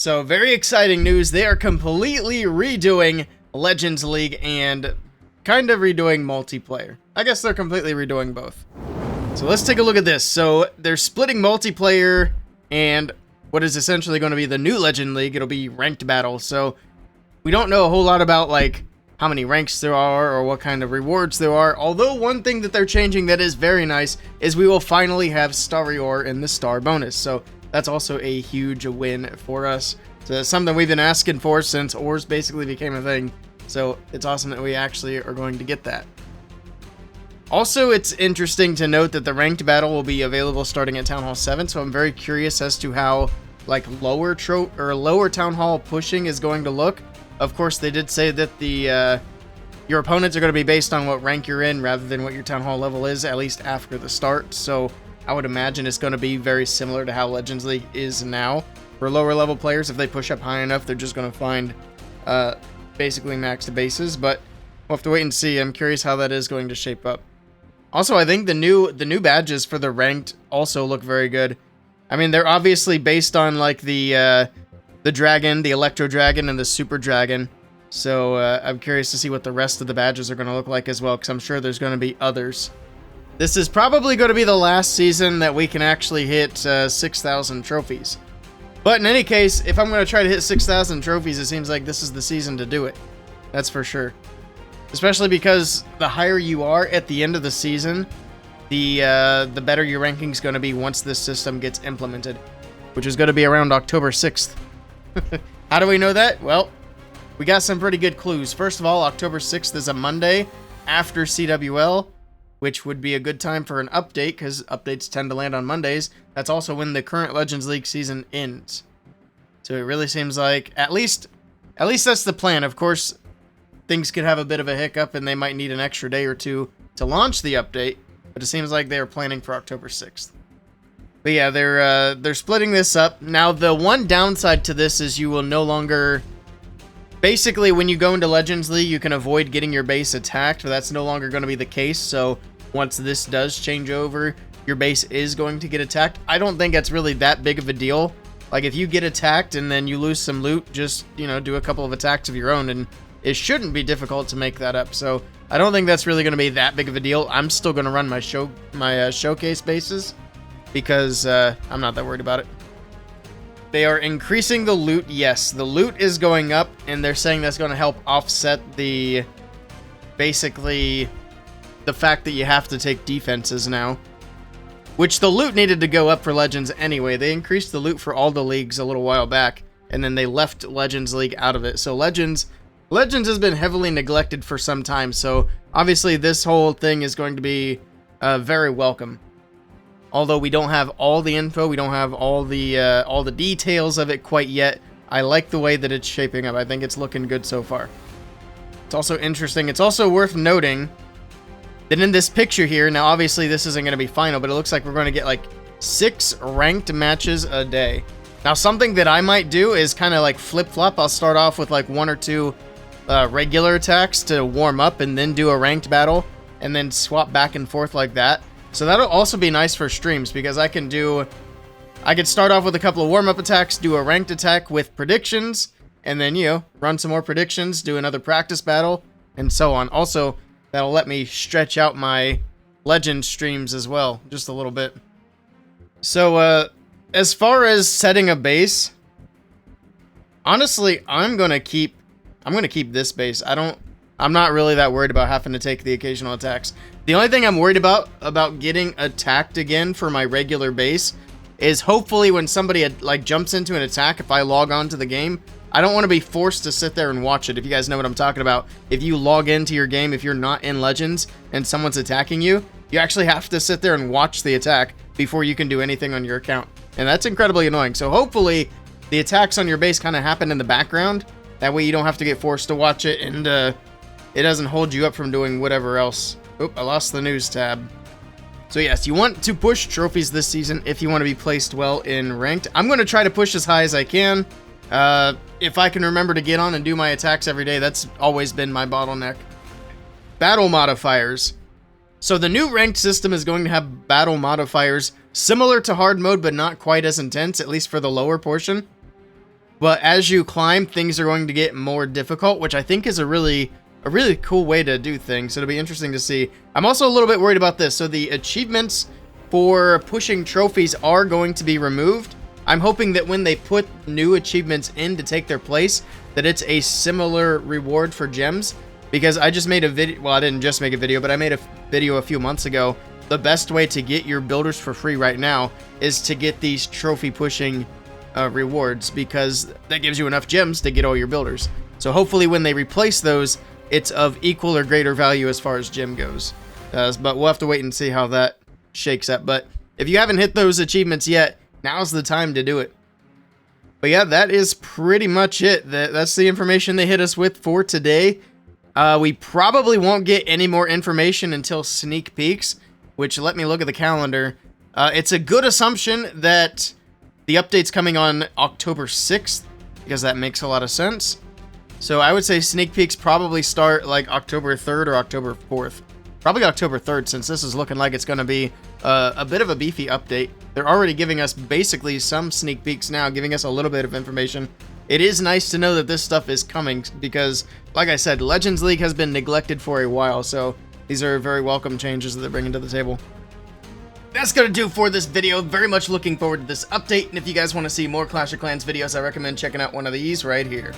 So very exciting news. They are completely redoing Legends League and kind of redoing multiplayer. I guess they're completely redoing both. So let's take a look at this. So they're splitting multiplayer and what is essentially going to be the new Legend League. It'll be ranked battle. So we don't know a whole lot about like how many ranks there are or what kind of rewards there are. Although one thing that they're changing that is very nice is we will finally have Starry Ore in the star bonus. So that's also a huge win for us. So that's something we've been asking for since ores basically became a thing. So it's awesome that we actually are going to get that. Also, it's interesting to note that the ranked battle will be available starting at Town Hall 7. So I'm very curious as to how like lower Town Hall pushing is going to look. Of course, they did say that the your opponents are going to be based on what rank you're in rather than what your Town Hall level is, at least after the start. So I would imagine it's going to be very similar to how Legends League is now. For lower level players, if they push up high enough, they're just going to find basically maxed bases. But we'll have to wait and see. I'm curious how that is going to shape up. Also, I think the new badges for the ranked also look very good. I mean, they're obviously based on like the dragon, the electro dragon, and the super dragon. So I'm curious to see what the rest of the badges are going to look like as well, because I'm sure there's going to be others. This is probably going to be the last season that we can actually hit 6,000 trophies. But in any case, if I'm going to try to hit 6,000 trophies, it seems like this is the season to do it. That's for sure. Especially because the higher you are at the end of the season, the better your ranking is going to be once this system gets implemented, which is going to be around October 6th. How do we know that? Well, we got some pretty good clues. First of all, October 6th is a Monday after CWL, which would be a good time for an update because updates tend to land on Mondays. That's also when the current Legends League season ends. So it really seems like at least that's the plan. Of course, things could have a bit of a hiccup and they might need an extra day or two to launch the update, but it seems like they are planning for October 6th. But yeah, they're splitting this up. Now, the one downside to this is you will no longer... Basically, when you go into Legends League, you can avoid getting your base attacked, but that's no longer going to be the case. So once this does change over, your base is going to get attacked. I don't think that's really that big of a deal. Like, if you get attacked and then you lose some loot, just, you know, do a couple of attacks of your own, and it shouldn't be difficult to make that up. So I don't think that's really going to be that big of a deal. I'm still going to run my showcase bases, because I'm not that worried about it. They are increasing the loot. Yes, the loot is going up, and they're saying that's going to help offset basically the fact that you have to take defenses now. Which the loot needed to go up for Legends anyway. They increased the loot for all the leagues a little while back, and then they left Legends League out of it. So Legends has been heavily neglected for some time, so obviously this whole thing is going to be very welcome. Although we don't have all the info, we don't have all the details of it quite yet, I like the way that it's shaping up. I think it's looking good so far. It's also interesting. It's also worth noting that in this picture here, now obviously this isn't going to be final, but it looks like we're going to get like 6 ranked matches a day. Now something that I might do is kind of like flip-flop. I'll start off with like 1 or 2 regular attacks to warm up and then do a ranked battle and then swap back and forth like that. So that'll also be nice for streams because I could start off with a couple of warm-up attacks, do a ranked attack with predictions, and then, you know, run some more predictions, do another practice battle, and so on. Also, that'll let me stretch out my Legend streams as well, just a little bit. So, as far as setting a base, honestly, I'm gonna keep this base. I'm not really that worried about having to take the occasional attacks. The only thing I'm worried about getting attacked again for my regular base is hopefully when somebody like jumps into an attack, if I log on to the game, I don't want to be forced to sit there and watch it. If you guys know what I'm talking about, if you log into your game, if you're not in Legends and someone's attacking you, you actually have to sit there and watch the attack before you can do anything on your account. And that's incredibly annoying. So hopefully the attacks on your base kind of happen in the background. That way you don't have to get forced to watch it and it doesn't hold you up from doing whatever else. Oop, I lost the news tab. So yes, you want to push trophies this season if you want to be placed well in ranked. I'm going to try to push as high as I can. If I can remember to get on and do my attacks every day, that's always been my bottleneck. Battle modifiers. So the new ranked system is going to have battle modifiers similar to hard mode, but not quite as intense, at least for the lower portion. But as you climb, things are going to get more difficult, which I think is a really cool way to do things. So it'll be interesting to see. I'm also a little bit worried about this. So the achievements for pushing trophies are going to be removed. I'm hoping that when they put new achievements in to take their place, that it's a similar reward for gems. Because I just made a video, well, I didn't just make a video, but I made a video a few months ago. The best way to get your builders for free right now is to get these trophy pushing rewards, because that gives you enough gems to get all your builders. So hopefully when they replace those, it's of equal or greater value as far as gem goes. But we'll have to wait and see how that shakes up. But if you haven't hit those achievements yet, now's the time to do it. But yeah, that is pretty much it. That's the information they hit us with for today. We probably won't get any more information until sneak peeks, which, let me look at the calendar. It's a good assumption that the update's coming on October 6th, because that makes a lot of sense. So I would say sneak peeks probably start like October 3rd or October 4th. Probably October 3rd, since this is looking like it's going to be a bit of a beefy update. They're already giving us basically some sneak peeks now, giving us a little bit of information. It is nice to know that this stuff is coming, because, like I said, Legends League has been neglected for a while, so these are very welcome changes that they're bringing to the table. That's going to do for this video. Very much looking forward to this update, and if you guys want to see more Clash of Clans videos, I recommend checking out one of these right here.